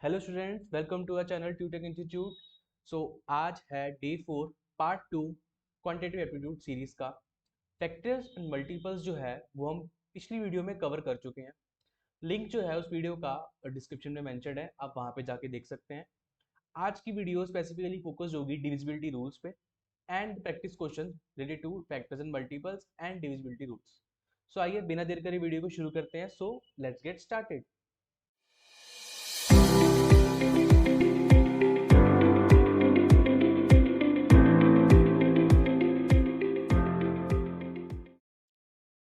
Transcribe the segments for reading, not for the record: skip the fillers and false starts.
Hello students, welcome to our channel Tutech institute. So आज है day 4 part 2 quantitative aptitude series का। Factors and multiples जो है वो हम पिछली वीडियो में कवर कर चुके हैं। लिंक जो है उस वीडियो का डिस्क्रिप्शन में मेंशन्ड है, आप वहाँ पे जाके देख सकते हैं। आज की वीडियो स्पेसिफिकली फोकस्ड होगी डिविजिबिलिटी रूल्स पे and practice question related to factors and multiples and divisibility rules. So आइए बिना देर करे वीडियो को शुरू करते हैं। So let's get started.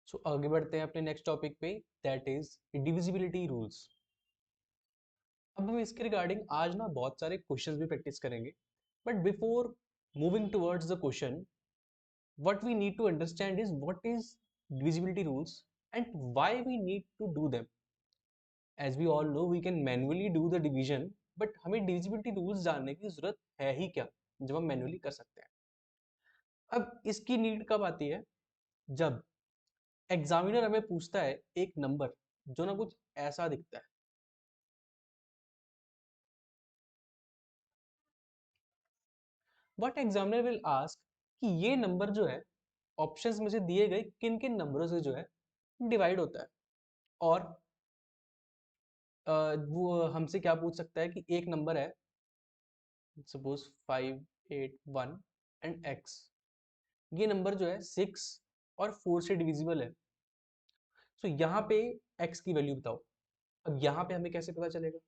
So आगे बढ़ते हैं अपने नेक्स्ट टॉपिक पे, दैट इज डिविजिबिलिटी रूल्स। अब हम इसके रिगार्डिंग आज ना बहुत सारे क्वेश्चंस भी प्रैक्टिस करेंगे, but before moving towards the question, what we need to understand is what is divisibility rules and why we need to do them. As we all know we can manually do the division, but हमें divisibility rules जानने की जरूरत है ही क्या जब हम manually कर सकते हैं। अब इसकी नीड कब आती है? जब एग्जामिनर हमें पूछता है एक नंबर जो ना कुछ ऐसा दिखता है। व्हाट एग्जामिनर विल आस्क कि ये नंबर जो है ऑप्शंस में से दिए गए किन किन नंबरों से जो है डिवाइड होता है। और वो हमसे क्या पूछ सकता है कि एक नंबर है, सपोज 581 एंड x, ये नंबर जो है 6 और 4 से डिविजिबल है। सो यहाँ पे x की वैल्यू बताओ। अब यहाँ पे हमें कैसे पता चलेगा?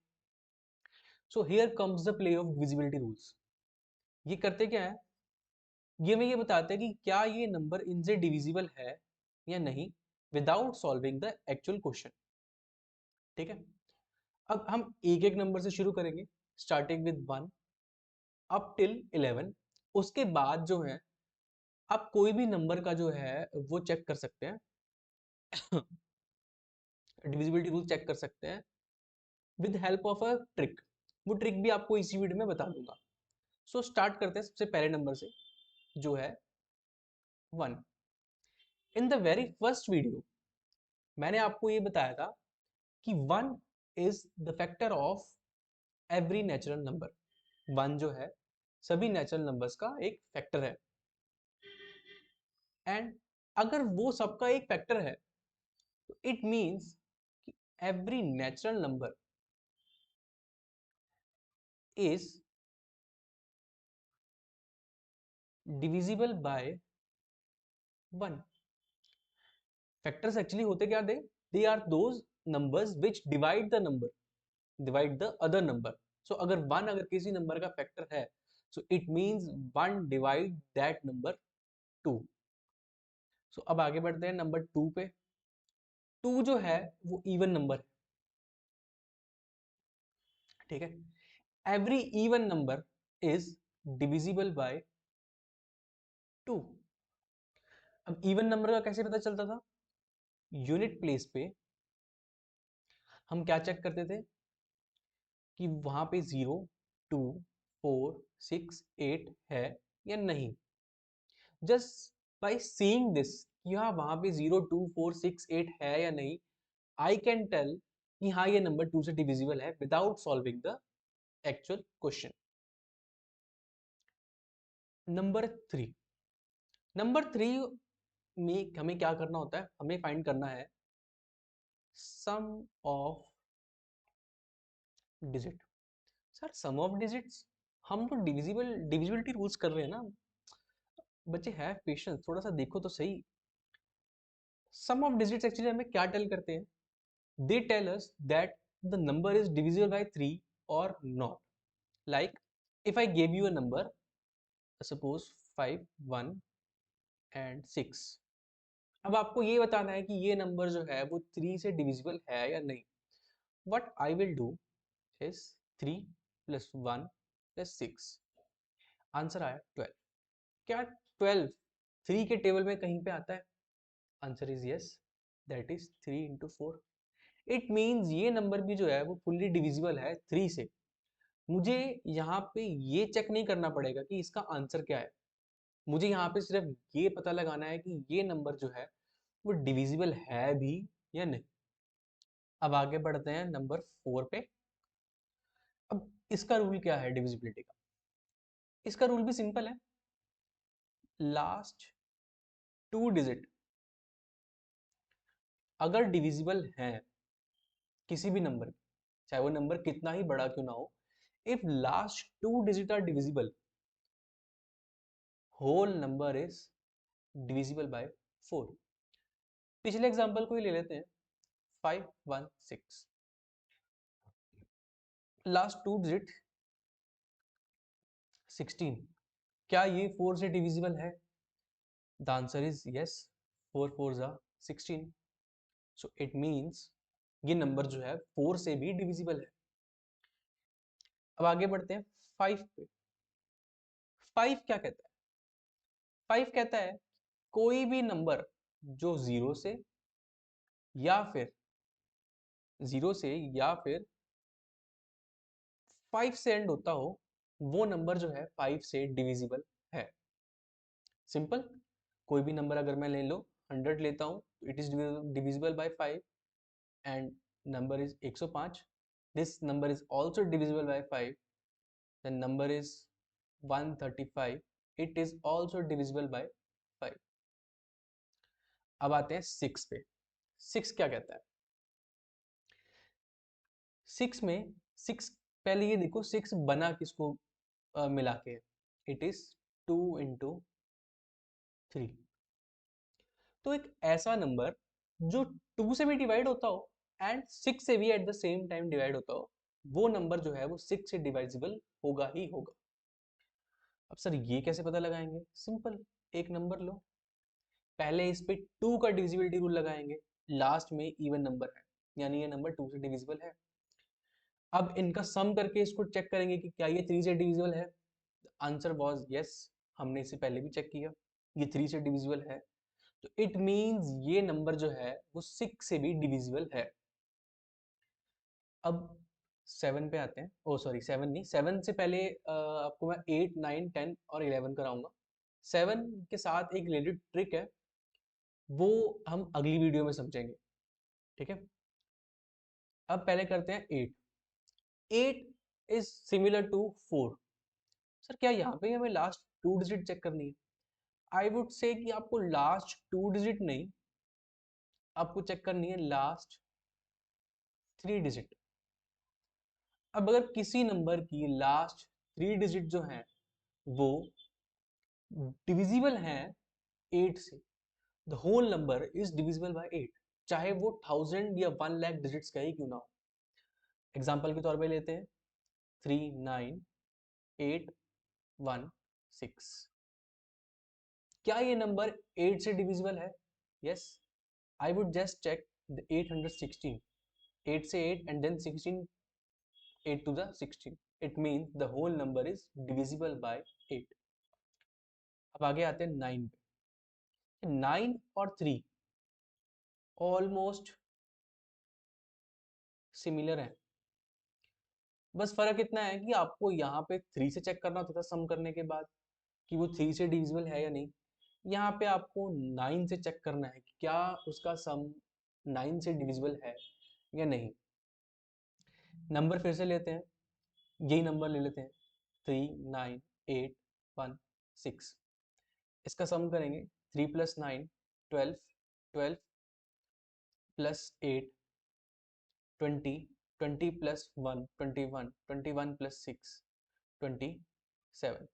So here comes the play of divisibility rules. ये करते क्या है, ये हमें ये बताते हैं कि क्या ये नंबर इनसे डिविजिबल है या नहीं, without solving the actual question. ठीक है, अब हम एक एक नंबर से शुरू करेंगे, स्टार्टिंग विद 1 अप टिल 11। उसके बाद जो है आप कोई भी नंबर का जो है वो चेक कर सकते हैं, डिविजिबिलिटी रूल चेक कर सकते हैं with help of a trick. वो ट्रिक भी आपको इसी वीडियो में बता दूंगा। सो स्टार्ट करते हैं सबसे पहले नंबर से, जो है 1। In the very first video मैंने आपको ये बताया था कि 1 is the factor of every natural number. 1 जो है सभी नेचुरल नंबर्स का एक फैक्टर है। एंड अगर वो सबका एक फैक्टर है तो इट मीन्स कि every natural number is divisible by 1। Factors actually होते क्या? They are those numbers which divide the other number. So अगर 1 अगर किसी नंबर का फैक्टर है, so it means 1 divide that number 2। So अब आगे बढ़ते हैं नंबर 2 पे। 2 जो है वो इवन नंबर है। ठीक है, every even number is divisible by 2। अब इवन नंबर का कैसे पता चलता था? यूनिट प्लेस पे हम क्या चेक करते थे कि वहां पे 0 2 4 6 8 है या नहीं। जस्ट बाय सीइंग दिस कि हाँ वहां पे 0 2 4 6 8 है या नहीं, आई कैन टेल कि हाँ ये नंबर 2 से डिविजिबल है without solving the actual question. Number 3। Number 3 में हमें क्या करना होता है? हमें फाइंड करना है sum of digit. Sir sum of digits, हम तो डिविजिबिलिटी रूल्स कर रहे हैं ना बच्चे। है पेशेंस, थोड़ा सा देखो तो सही। सम ऑफ डिजिट्स एक्चुअली हमें क्या टेल करते हैं? They tell us that the number is divisible by 3 और not. Like if I give you a number, suppose 5 1 and 6। अब आपको ये बताना है कि ये नंबर जो है वो 3 से डिविजिबल है या नहीं। What I will do is 3 plus 1 plus 6, answer आया 12। क्या 12 3 के टेबल में कहीं पे आता है? Answer is yes, that is 3 into 4। It means ये नंबर भी जो है वो फुल्ली डिविजिबल है 3 से। मुझे यहाँ पे ये चेक नहीं करना पड़ेगा कि इसका आंसर क्या है। मुझे यहाँ पे सिर्फ ये पता लगाना है कि ये नंबर जो है वो डिविजिबल है भी या नहीं। अब आगे बढ़ते हैं नंबर 4 पे। इसका रूल क्या है डिविजिबिलिटी का? इसका रूल भी सिंपल है, लास्ट 2 डिजिट अगर डिविजिबल है किसी भी नंबर की, चाहे वो नंबर कितना ही बड़ा क्यों ना हो, if last 2 digit are divisible, whole number is divisible by 4। पिछले एग्जांपल को ही ले लेते हैं, 516, लास्ट 2 डिजिट 16, क्या ये 4 से डिविजिबल है? द आंसर इज यस, 4 4 जा 16, सो इट मीन्स ये नंबर जो है 4 से भी डिविजिबल है। अब आगे बढ़ते हैं 5 पे। 5 क्या कहता है? 5 कहता है कोई भी नंबर जो 0 से या फिर 5 से एंड होता हो, वो नंबर जो है 5 से डिविजिबल है। सिंपल, कोई भी नंबर अगर मैं ले लो, 100 लेता हूँ, it is divisible bye 5 and number is 105, this number is also divisible bye 5, the number is 135, it is also divisible bye 5। अब आते हैं 6 पे। 6 क्या कहता है? 6 में 6, पहले ये देखो 6 बना किसको मिला के, इट इज 2 into 3। तो एक ऐसा नंबर जो 2 से भी डिवाइड होता हो एंड 6 से भी eight the same time divide होता हो, वो नंबर जो है वो 6 से डिवाइजिबल होगा ही होगा। अब सर ये कैसे पता लगाएंगे? सिंपल, एक नंबर लो, पहले इस पे 2 का डिविजिबिलिटी रूल लगाएंगे, लास्ट में इवन नंबर है यानी ये नंबर 2 से डिविजिबल है। अब इनका सम करके इसको चेक करेंगे कि क्या ये 3 से डिविजिबल है। आंसर वाज यस, हमने इसे पहले भी चेक किया, ये 3 से डिविजिबल है, तो इट मींस ये नंबर जो है वो 6 से भी डिविजिबल है। अब 7 पे आते हैं, ओ सॉरी 7 नहीं, 7 से पहले आपको मैं 8 9 10 और 11 कराऊंगा। 7 के साथ एक रिलेटेड ट्रिक है, वो हम अगली वीडियो में समझेंगे, ठीक है। अब पहले करते हैं 8। 8 इज सिमिलर टू 4। सर क्या यहाँ पे हमें लास्ट 2 डिजिट चेक करनी है? आई वुड से कि आपको लास्ट 2 डिजिट नहीं, आपको चेक करनी है लास्ट 3 डिजिट। अब अगर किसी नंबर की लास्ट 3 डिजिट जो है वो डिविजिबल है 8 से, the whole number is divisible by 8, चाहे वो 1000 या 1 लाख डिजिट्स का ही क्यों ना हो। एग्जाम्पल के तौर पे लेते हैं 39816, क्या ये नंबर 8 से डिविजिबल है? Yes, I would just check the 816, 8 से 8 and then 16, 8 to the 16, it means the whole number is divisible by 8। अब आगे आते हैं 9 पे। 9 और 3 ऑलमोस्ट सिमिलर है, बस फर्क इतना है कि आपको यहाँ पे 3 से चेक करना होता था सम करने के बाद कि वो 3 से डिविजिबल है या नहीं, यहाँ पे आपको 9 से चेक करना है कि क्या उसका सम 9 से डिविजिबल है या नहीं। नंबर फिर से लेते हैं, यही नंबर ले लेते हैं 39816, इसका सम करेंगे 3 + 9 12, 12 + 8 20, 20 + 1 21, 21 + 6 27।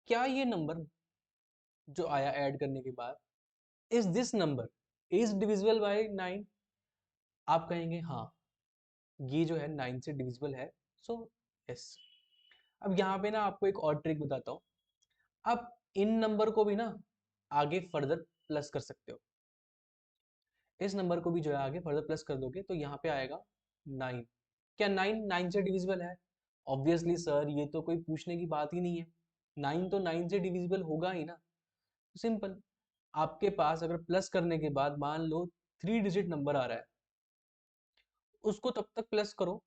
क्या ये नंबर जो आया ऐड करने के बाद, is this number is divisible bye 9? आप कहेंगे हाँ, ये जो है 9 से डिविजिबल है, सो यस। अब यहाँ पे ना आपको एक और ट्रिक बताता हूँ, आप इन नंबर को भी ना आगे फर्दर प्लस कर सकते हो, इस नंबर को भी जो है आगे फर्दर प्लस कर दोगे तो यहाँ पे आएगा 9। क्या 9 9 से डिविजिबल है? ऑब्वियसली सर ये तो कोई पूछने की बात ही नहीं है, 9 तो 9 से डिविजिबल होगा ही ना। सिंपल, आपके पास अगर प्लस करने के बाद मान लो 3 डिजिट नंबर आ रहा है, उसको तब तक प्लस करो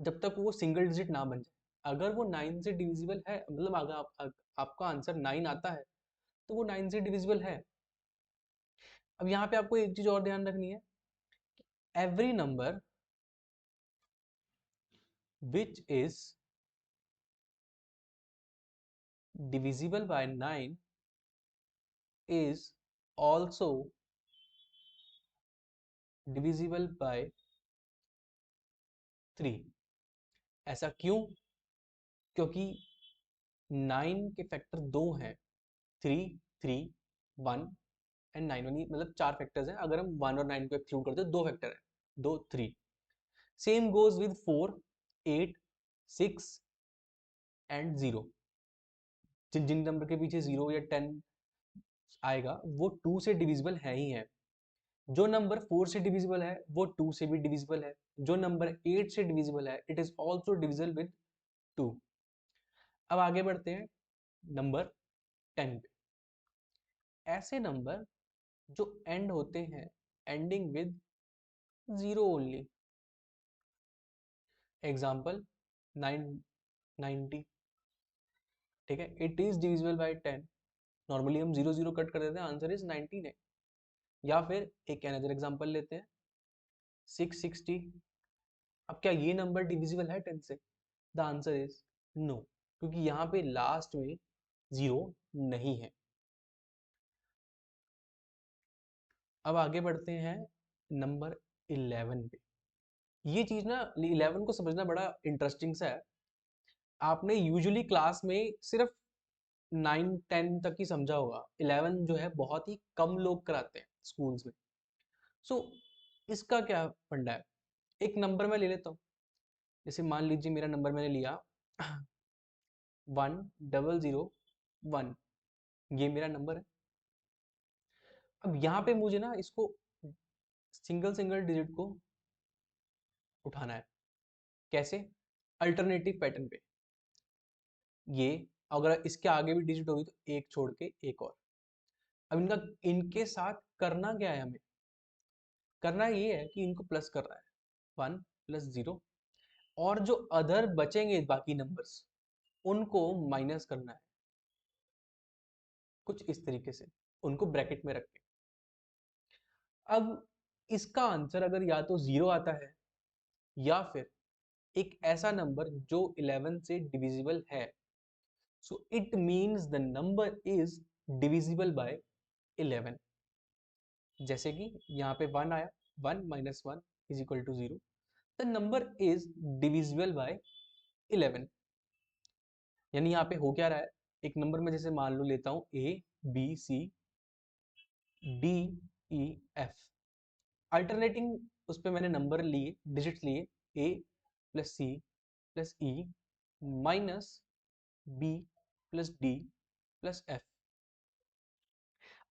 जब तक वो सिंगल डिजिट ना बन जाए। अगर वो 9 से डिविजिबल है, मतलब अगर आपका आंसर 9 आता है तो वो 9 से डिविजिबल है। अब यहाँ पे आपको एक चीज और ध्यान रखनी है, every number which is divisible by 9 is also divisible by 3। ऐसा क्यों? क्योंकि 9 के फैक्टर दो हैं, 3, 3, 1 एंड 9। मतलब चार फैक्टर्स हैं, अगर हम 1 और 9 को एक्सक्लूड करते हैं, दो फैक्टर हैं, 2, 3। Same goes with 4, 8, 6 and 0। जिन जिन नंबर के पीछे 0 या 10 आएगा वो 2 से डिविजिबल है ही है। जो नंबर 4 से डिविजिबल है वो 2 से भी डिविजिबल है। जो नंबर 8 से डिविजिबल है it is also divisible with 2। अब आगे बढ़ते हैं नंबर 10 पे। ऐसे नंबर जो एंड होते हैं एंडिंग विद 0 ओनली। एग्जाम्पल 990। ठीक है, it is divisible bye 10। Normally हम 0 0 कट कर देते हैं, आंसर इज 19 है। या फिर एक अनदर एग्जांपल लेते हैं 660। अब क्या ये नंबर डिविजिबल है 10 से? द आंसर इज नो, क्योंकि यहाँ पे लास्ट में 0 नहीं है। अब आगे बढ़ते हैं नंबर 11 पे। ये चीज ना 11 को समझना बड़ा इंटरेस्टिंग सा है। आपने यूजुअली क्लास में सिर्फ 9 10 तक ही समझा होगा, 11 जो है बहुत ही कम लोग कराते हैं स्कूल्स में। सो इसका क्या फंडा है? एक नंबर मैं ले लेता हूँ, जैसे मान लीजिए मेरा नंबर मैंने लिया 1001। ये मेरा नंबर है। अब यहाँ पे मुझे ना इसको सिंगल सिंगल डिजिट को उठाना है। कैसे? अल्टरनेटिव पैटर्न पे। ये अगर इसके आगे भी डिजिट होगी तो एक छोड़ के एक और। अब इनके साथ करना क्या है? हमें करना ये है कि इनको प्लस करना है, 1 + 0। और जो अदर बचेंगे बाकी नंबर्स उनको माइनस करना है, कुछ इस तरीके से, उनको ब्रैकेट में रख के। अब इसका आंसर अगर या तो 0 आता है या फिर एक ऐसा नंबर जो 11 से डिविजिबल है, so it means the number is divisible bye 11। जैसे कि यहाँ पे 1 आया, 1 - 1 = 0। The number is divisible bye 11। यानी यहाँ पे हो क्या रहा है, एक नंबर में जैसे मान लो लेता हूँ ABCDEF। अल्टरनेटिंग उस पर मैंने नंबर लिए, डिजिट्स लिए, A + C + E - B + D + F।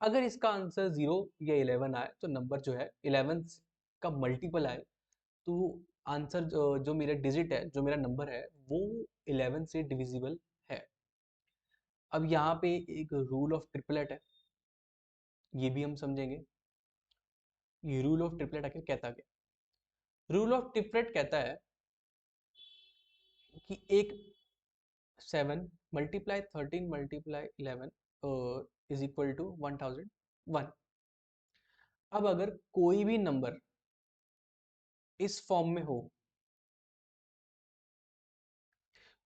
अगर इसका आंसर 0 या 11 आए तो नंबर जो है 11 का मल्टीपल आए, तो आंसर जो मेरा डिजिट है, जो मेरा नंबर है, वो 11 से डिविजिबल है। अब यहाँ पे एक रूल ऑफ ट्रिपलेट है, ये भी हम समझेंगे। ये रूल ऑफ ट्रिपलेट आखिर कहता क्या? रूल ऑफ ट्रिपलेट कहता है कि एक 7 × 13 × 11 = 1001। अब अगर कोई भी नंबर इस फॉर्म में हो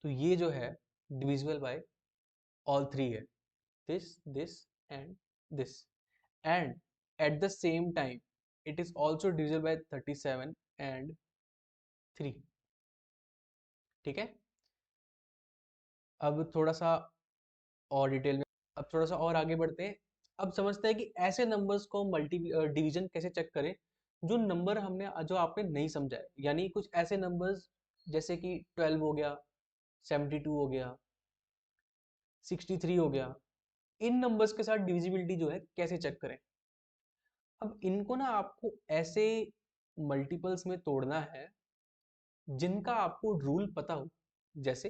तो ये जो है डिविजिबल बाय ऑल थ्री है, this and this. And eight the same time it is also divisible bye 37 and 3। ठीक है, अब थोड़ा सा और डिटेल में, अब थोड़ा सा और आगे बढ़ते हैं। अब समझते हैं कि ऐसे नंबर्स को मल्टी डिवीजन कैसे चेक करें, जो नंबर हमने जो आपने नहीं समझा है। यानी कुछ ऐसे नंबर्स जैसे कि 12 हो गया, 72 हो गया, 63 हो गया, इन नंबर्स के साथ डिविजिबिलिटी जो है कैसे चेक करें। अब इनको ना आपको ऐसे मल्टीपल्स में तोड़ना है जिनका आपको रूल पता हो। जैसे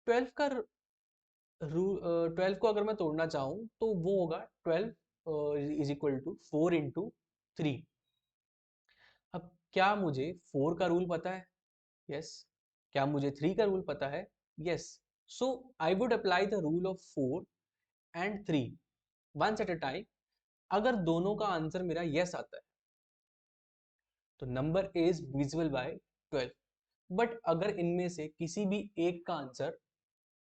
12 का रूल, 12 को अगर मैं तोड़ना चाहूँ तो वो होगा 12 = 4 × 3। अब क्या मुझे 4 का रूल पता है? यस। क्या मुझे 3 का रूल पता है? Yes. So I would apply the rule of 4 and 3 once at a time. अगर दोनों का आंसर मेरा यस आता है तो number is divisible by 12। But अगर इनमें से किसी भी एक का आंसर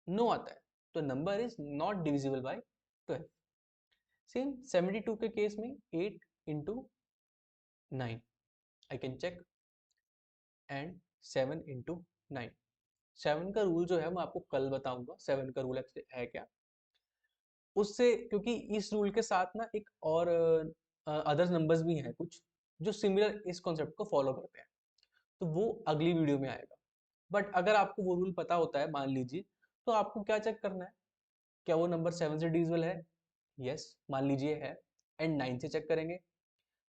नो आता है तो number is not divisible by 12। Same 72 के केस में 8 into 9 I can check, and 7 into 9। 7 का रूल जो है मैं आपको कल बताऊंगा 7 का रूल है क्या। उससे क्योंकि इस रूल के साथ ना एक और अदर नंबर्स भी हैं कुछ जो सिमिलर इस कॉन्सेप्ट को फॉलो करते हैं, तो वो अगली वीडियो में आएगा। बट अगर आपको वो रूल पता होता है मान लीजिए, तो आपको क्या चेक करना है, क्या वो नंबर 7 से डिविजिबल है, यस मान लीजिए है, एंड 9 से चेक करेंगे।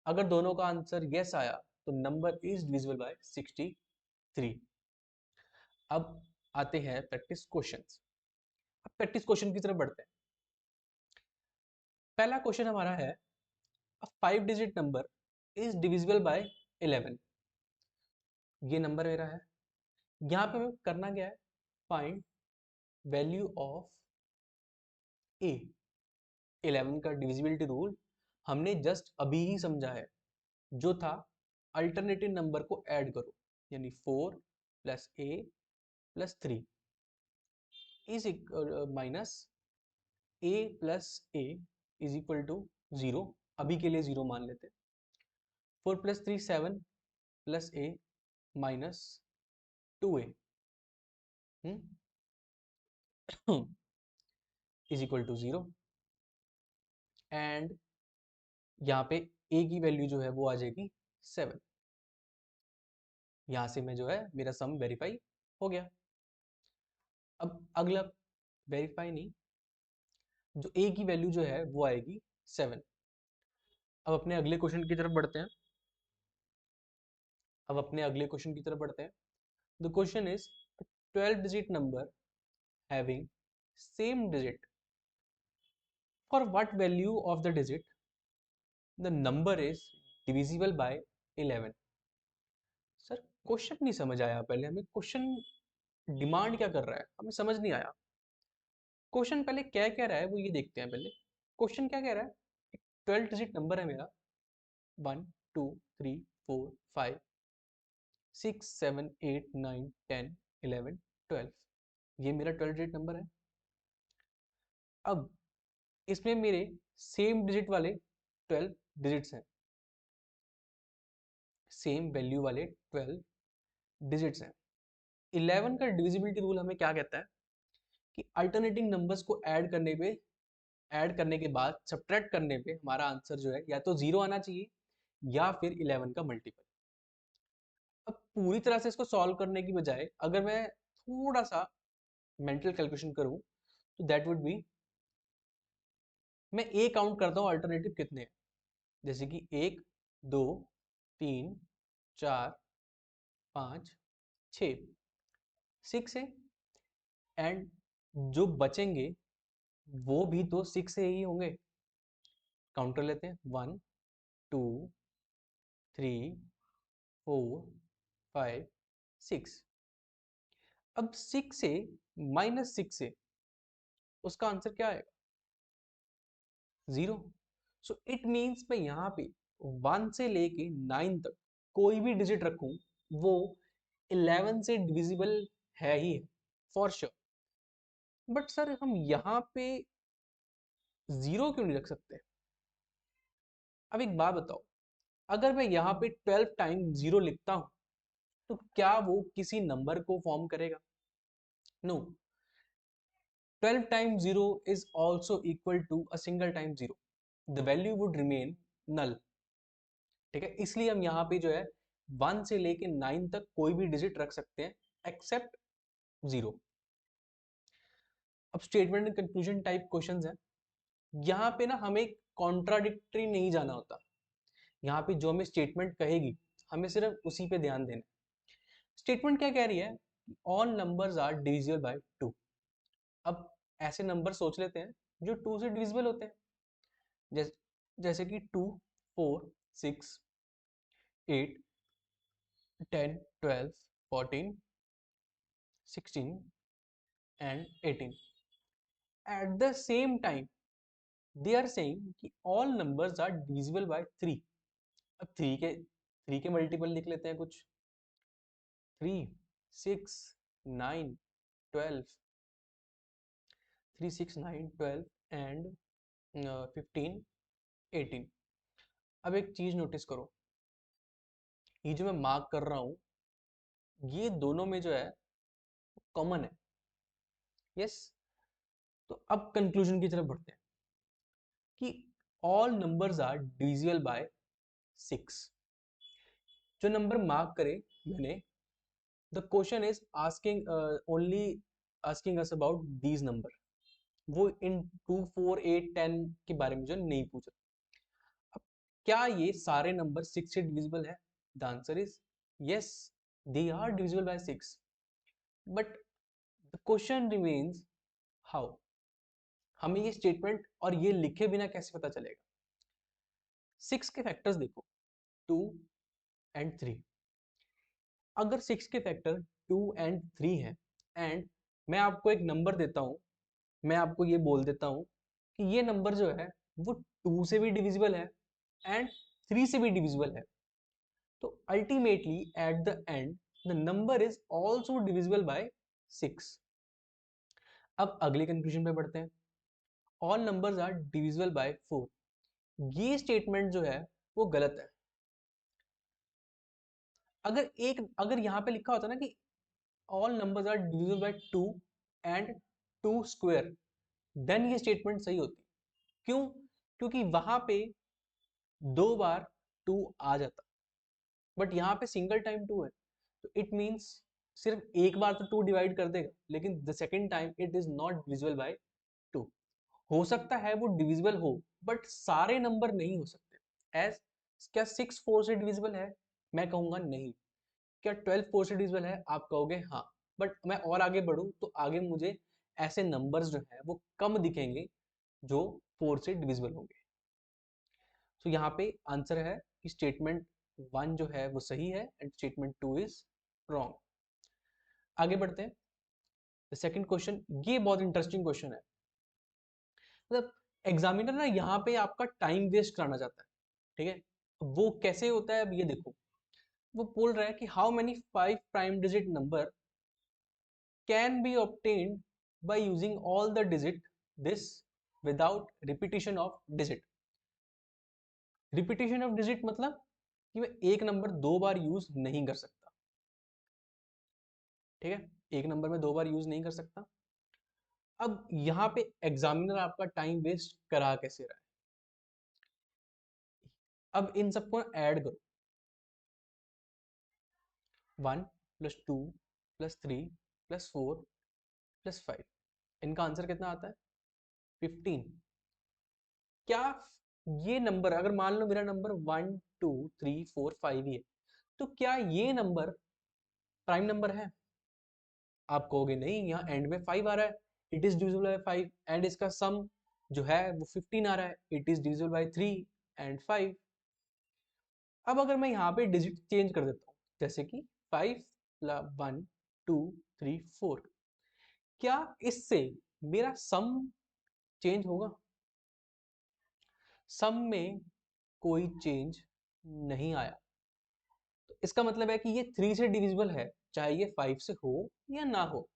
अगर दोनों का आंसर यस आया तो नंबर इज डिविजिबल बाय 63। अब आते हैं प्रैक्टिस क्वेश्चंस। अब प्रैक्टिस क्वेश्चन की तरफ बढ़ते हैं। पहला क्वेश्चन हमारा है, अ 5 digit number is divisible bye 11। ये नंबर मेरा है, यहाँ पे हमें करना क्या है, फाइंड वैल्यू ऑफ ए। 11 का डिविजिबिलिटी रूल हमने जस्ट अभी ही समझा है, जो था अल्टरनेटिव नंबर को ऐड करो, यानी 4 plus a plus 3 is minus a plus a is equal to 0। अभी के लिए 0 मान लेते हैं। 4 plus 3 7 plus a minus 2a is equal to 0। And यहाँ पे a की वैल्यू जो है वो आ जाएगी 7। यहाँ से मैं जो है मेरा सम वेरीफाई हो गया। अब अगला वेरीफाई नहीं, जो a की वैल्यू जो है वो आएगी 7। अब अपने अगले क्वेश्चन की तरफ बढ़ते हैं। The question is 12 digit number having same digit, for what value of the digit the number is divisible bye 11। Sir question नहीं समझ आया, पहले हमें क्वेश्चन डिमांड क्या कर रहा है हमें समझ नहीं आया। क्वेश्चन पहले क्या कह रहा है वो ये देखते हैं। पहले क्वेश्चन क्या कह रहा है, 12 डिजिट नंबर है मेरा, 1 2 3 4 5 6 7 8 9 10 11 12, ये मेरा 12 डिजिट नंबर है। अब इसमें मेरे सेम डिजिट वाले 12 डिजिट्स हैं, सेम वैल्यू वाले 12 डिजिट्स हैं। 11 का डिविजिबिलिटी रूल हमें क्या कहता है कि अल्टरनेटिंग नंबर्स को ऐड करने के बाद सब्ट्रैक्ट करने पे हमारा आंसर जो है या तो 0 आना चाहिए या फिर 11 का मल्टीपल। अब पूरी तरह से इसको सॉल्व करने की बजाय अगर मैं थोड़ा सा मेंटल कैलकुलेशन करूं तो दैट वुड बी, मैं ए काउंट करता हूं अल्टरनेटिव कितने हैं, जैसे कि 1 2 3 4 5 6 6 है, एंड जो बचेंगे वो भी तो 6 से ही होंगे। काउंट कर लेते हैं, 1 2 3 4 5 6। अब 6 से -6 से उसका आंसर क्या आएगा, 0। सो इट मीन्स मैं यहाँ पे 1 से लेके 9 तक कोई भी डिजिट रखूं वो 11 से डिविजिबल है ही है फॉर श्योर। बट सर हम यहाँ पे 0 क्यों नहीं रख सकते। अब एक बात बताओ, अगर मैं यहाँ पे 12 टाइम 0 लिखता हूँ तो क्या वो किसी नंबर को फॉर्म करेगा, no. 12 times 0 is also equal to a single time 0, the value would remain null। ठीक है, इसलिए हम यहाँ पे जो है 1 से लेके 9 तक कोई भी डिजिट रख सकते हैं एक्सेप्ट 0। अब statement and conclusion type questions हैं, यहाँ पे ना हमें कॉन्ट्राडिक्टरी नहीं जाना होता। यहाँ पे जो हमें स्टेटमेंट कहेगी हमें सिर्फ उसी पे ध्यान देना है। स्टेटमेंट क्या कह रही है, all numbers are divisible by 2। अब ऐसे नंबर सोच लेते हैं जो 2 से डिविजिबल होते हैं, जैसे कि 2 4 6 8 10 12 14 16 and 18। At the same time they are saying कि all numbers are divisible by 3। अब 3 के मल्टीपल लिख लेते हैं कुछ, 3 6 9 12 3 6 9 12 एंड 15 18। अब एक चीज नोटिस करो, ये जो मैं मार्क कर रहा हूं ये दोनों में जो है कॉमन है। यस। तो अब कंक्लूजन की तरफ बढ़ते हैं कि all numbers are divisible by 6। जो नंबर मार्क करे मैंने, the question is asking only asking us about these number, वो इन 2 4 8 10 के बारे में जो नहीं पूछ रहा। अब क्या ये सारे नंबर 6 से डिविजिबल है? The answer is yes, they are divisible by 6, but the question remains how. हमें ये स्टेटमेंट और ये लिखे बिना कैसे पता चलेगा? 6 के फैक्टर्स देखो, 2 एंड 3। अगर 6 के फैक्टर 2 एंड 3 हैं एंड मैं आपको एक नंबर देता हूं, मैं आपको ये बोल देता हूं कि ये नंबर जो है वो 2 से भी डिविजिबल है एंड 3 से भी डिविजिबल है, तो ultimately at the end the number is also divisible by 6। अब अगले कंक्लूजन पे बढ़ते हैं, all numbers are divisible by 4। ये स्टेटमेंट जो है वो गलत है। अगर यहाँ पे लिखा होता ना कि all numbers are divisible by 2 and 2 square, then ये स्टेटमेंट सही होती। क्यों? क्योंकि वहां पे 2 बार 2 आ जाता, बट यहाँ पे सिंगल टाइम 2 है, तो इट मींस सिर्फ एक बार तो 2 डिवाइड कर देगा, लेकिन the second time it is not divisible by 2। हो सकता है वो डिविजिबल हो, बट सारे नंबर नहीं हो सकते। एज क्या 6 4 से डिविजिबल है? मैं कहूंगा नहीं। क्या 12 4 से डिविजिबल है? आप कहोगे हाँ। बट मैं और आगे बढ़ूं तो आगे मुझे ऐसे नंबर्स जो है वो कम दिखेंगे जो 4 से डिविजिबल होंगे। तो यहाँ पे आंसर है कि स्टेटमेंट 1 जो है वो सही है एंड स्टेटमेंट 2 इज रॉन्ग। आगे बढ़ते हैं। सेकंड क्वेश्चन, ये बहुत इंटरेस्टिंग क्वेश्चन है। मतलब एग्जामिनर ना यहाँ पे आपका टाइम वेस्ट कराना चाहता है, ठीक है? वो कैसे होता है अब ये देखो, वो बोल रहा है कि how many 5 prime digit number can be obtained by using all the digit this without repetition of digit. Repetition of digit मतलब कि मैं एक नंबर 2 बार यूज नहीं कर सकता, ठीक है? एक नंबर में 2 बार यूज नहीं कर सकता। अब यहाँ पे एग्जामिनर आपका टाइम वेस्ट करा कैसे रहा है? अब इन सबको ऐड करो, 1 प्लस 2 प्लस 3 प्लस 4 प्लस 5, इनका आंसर कितना आता है? 15। क्या ये नंबर, अगर मान लो मेरा नंबर 1 2 3 4 5 ही है, तो क्या ये नंबर प्राइम नंबर है? आप कहोगे नहीं, यहाँ एंड में 5 आ रहा है, it is divisible bye 5, and इसका सम जो है वो 15 आ रहा है, it is divisible by 3 and 5। अब अगर मैं यहाँ पे डिजिट चेंज कर देता हूँ, जैसे कि 5 1 2 3 4, क्या इससे मेरा सम चेंज होगा? सम में कोई चेंज नहीं आया, तो इसका मतलब है कि ये 3 से डिविजिबल है, चाहे ये 5 से हो या ना हो।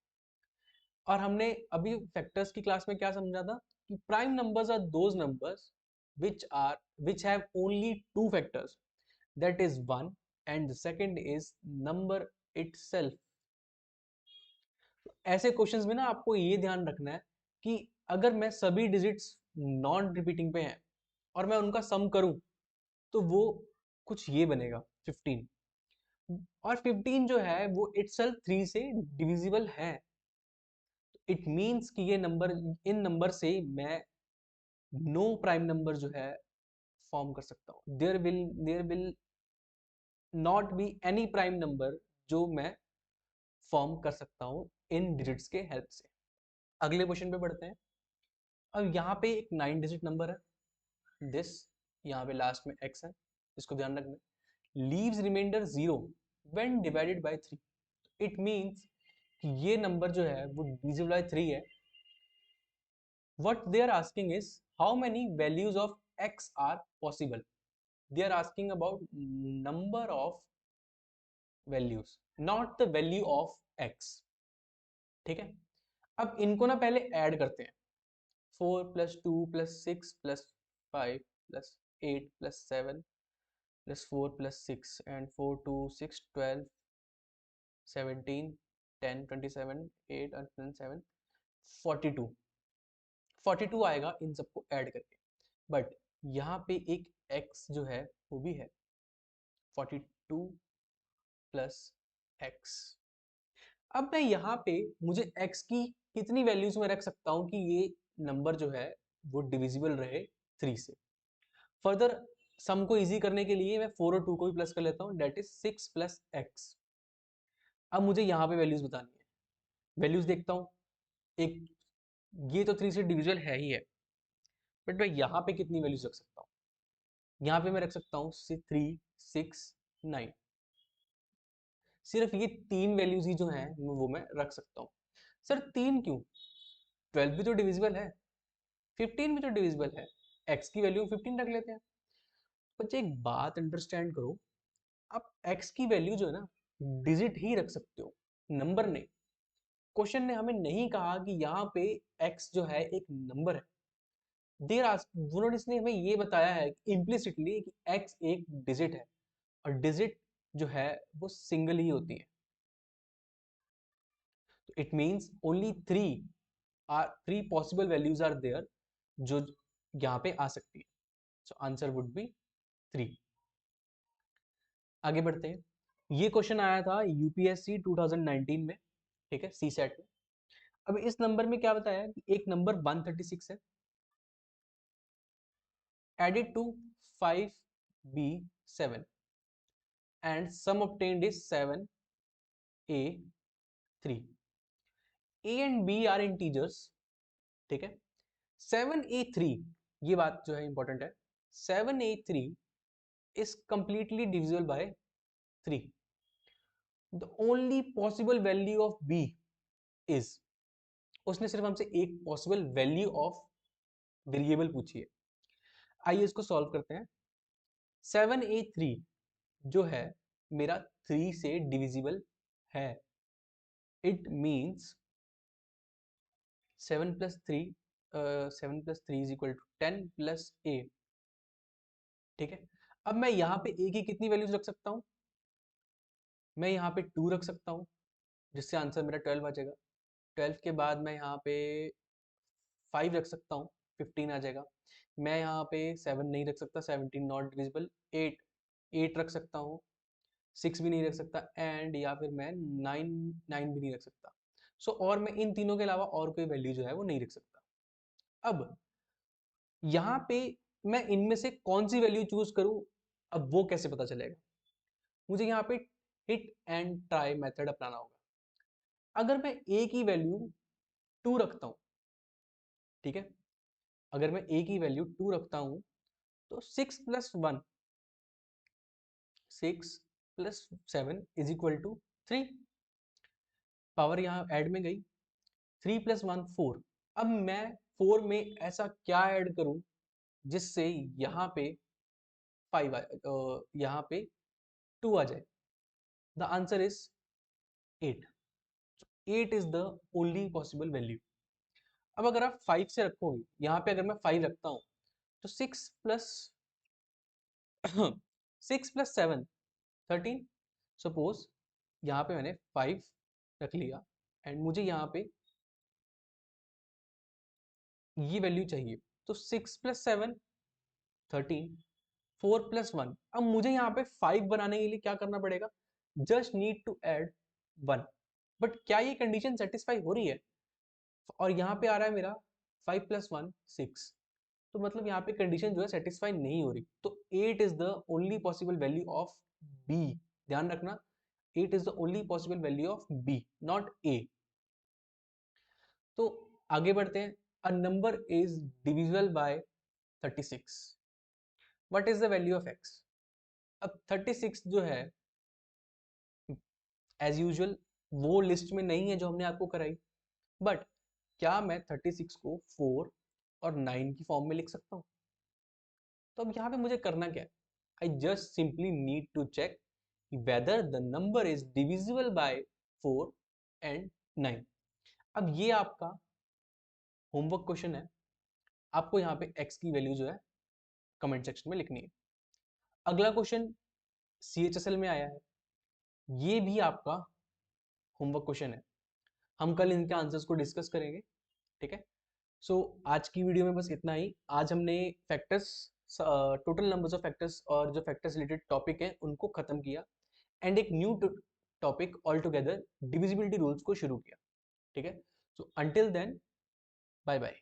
और हमने अभी फैक्टर्स की क्लास में क्या समझा था कि prime numbers are those numbers which have only two factors, that is 1 and the second is number itself। ऐसे क्वेश्चंस में ना आपको ये ध्यान रखना है कि अगर मैं सभी डिजिट्स नॉन रिपीटिंग पे हैं और मैं उनका सम करूं तो वो कुछ ये बनेगा 15, और 15 जो है वो इटसेल्फ 3 से डिविजिबल है। इट मींस कि ये नंबर, इन नंबर से मैं नो प्राइम नंबर जो है फॉर्म कर सकता हूँ। There will not be any prime number जो मैं फॉर्म कर सकता हूँ इन डिजिट्स के हेल्प से। अगले क्वेश्चन पे बढ़ते हैं। अब यहाँ पे एक 9 डिजिट नंबर है दिस, यहाँ पे लास्ट में x है, इसको ध्यान रखना। Leaves remainder 0 when divided by 3, it means कि ये नंबर जो है वो डिविजिबल बाय 3 है। what they are asking is how many values of x are possible, they are asking about number of values, not the value of x। ठीक है, अब इनको ना पहले ऐड करते हैं। 4 plus 2 plus 6 plus 5 plus 8 plus 7 plus 4 plus 6 and 4 2 6 12 17 10 27 8 and 7 42 42 आएगा इन सबको ऐड करके। बट यहाँ पे एक x जो है वो भी है, 42 प्लस x। अब मैं यहाँ पे मुझे x की कितनी वैल्यूज में रख सकता हूँ कि ये नंबर जो है वो डिविजिबल रहे 3 से। फर्दर सम को इजी करने के लिए मैं 4 और 2 को भी प्लस कर लेता हूँ, डेट इज 6 प्लस x। अब मुझे यहाँ पे वैल्यूज बतानी है। वैल्यूज देखता हूँ, एक ये तो 3 से डिविजिबल है ही है, बट मैं यहाँ पे कितनी वैल्यूज रख सकता हूँ? यहाँ पे मैं रख सकता हूँ 3 6 9। सिर्फ ये 3 वैल्यूज ही जो हैं वो मैं रख सकता हूँ। सर 3 क्यों? 12 भी तो डिविजिबल है, 15 भी तो डिविजिबल है, x की वैल्यू 15 रख लेते हैं। बच्चे एक बात अंडरस्टैंड करो, आप x की वैल्यू जो है ना डिजिट ही रख सकते हो, नंबर नहीं। क्वेश्चन ने हमें नहीं कहा कि यहाँ पे x जो है एक नंबर है। उन्होंने इसने हमें ये बताया है इम्प्लिसिटली कि x एक डिजिट है, और डिजिट जो है वो सिंगल ही होती है। तो it means only three possible values are there जो यहाँ पे आ सकती है। So answer would be 3। आगे बढ़ते हैं। ये क्वेश्चन आया था यूपीएससी 2019 में, ठीक है, सी सेट में। अब इस नंबर में क्या बताया कि एक नंबर 136 है, added to 5b7 and sum obtained is 7a3। a and b are integers, ठीक है। 7a3, ये बात जो है इंपॉर्टेंट है, 7a3 is completely divisible by 3। The only possible value of b is, उसने सिर्फ हमसे एक पॉसिबल वैल्यू ऑफ वेरिएबल पूछी है। आइए इसको सॉल्व करते हैं। 7a3 जो है मेरा 3 से डिविजिबल है। It means 7 plus 3 7 plus 3 is equal to 10 plus a। ठीक है, अब मैं यहाँ पे a की कितनी वैल्यूज रख सकता हूँ? मैं यहाँ पे 2 रख सकता हूँ, जिससे आंसर मेरा 12 आ जाएगा। 12 के बाद मैं यहाँ पे 5 रख सकता हूँ, 15 आ जाएगा। मैं यहाँ पे 7 नहीं रख सकता, 17 नॉट डिविजिबल। 8 रख सकता हूँ, 6 भी नहीं रख सकता, एंड या फिर मैं 9 भी नहीं रख सकता। सो और मैं इन तीनों के अलावा और कोई वैल्यू जो है वो नहीं रख सकता। अब यहाँ पे मैं इनमें से कौन सी वैल्यू चूज करूँ, अब वो कैसे पता चलेगा? मुझे यहाँ पे हिट एंड ट्राई मेथड अपनाना होगा। अगर मैं a की वैल्यू 2 रखता हूँ, ठीक है, अगर मैं a की वैल्यू 2 रखता हूँ तो 6 plus 1, 6 plus 7 is equal to 3। Power यहाँ ऐड में गई, 3 प्लस 1 4। अब मैं 4 में ऐसा क्या ऐड करूं जिससे यहाँ पे 5 यहाँ पे 2 आ जाए? The answer is 8। 8 is the only possible value. अब अगर आप 5 से रखोगे, यहाँ पे अगर मैं 5 रखता हूँ तो 6 प्लस 6 प्लस 7 13। सपोज यहाँ पे मैंने 5 रख लिया एंड मुझे यहाँ पे ये वैल्यू चाहिए, तो 6 प्लस 7 13, 4 प्लस 1। अब मुझे यहाँ पे 5 बनाने के लिए क्या करना पड़ेगा? Just need to add 1। But क्या ये कंडीशन सेटिस्फाई हो रही है? और यहाँ पे आ रहा है मेरा 5 प्लस 1 6, तो मतलब यहाँ पे कंडीशन जो है सेटिस्फाई नहीं हो रही। तो 8 is the only possible value of b. ध्यान रखना, 8 is the only possible value of b, not a. तो आगे बढ़ते हैं। A number is divisible by 36। What is the value of x? अब 36 जो है एज यूजुअल वो लिस्ट में नहीं है जो हमने आपको कराई, बट क्या मैं 36 को 4 और 9 की फॉर्म में लिख सकता हूँ? तो अब यहाँ पे मुझे करना क्या है? I just simply need to check whether the number is divisible by 4 and 9। अब ये आपका होमवर्क क्वेश्चन है, आपको यहाँ पे x की वैल्यू जो है कमेंट सेक्शन में लिखनी है। अगला क्वेश्चन CHSL में आया है, ये भी आपका होमवर्क क्वेश्चन है, हम कल इनके आंसर्स को डिस्कस करेंगे, ठीक है। सो आज की वीडियो में बस इतना ही। आज हमने factors, total numbers of factors और जो फैक्टर्स रिलेटेड टॉपिक है उनको खत्म किया एंड एक new topic all together divisibility rules को शुरू किया, ठीक है। So until then, bye bye.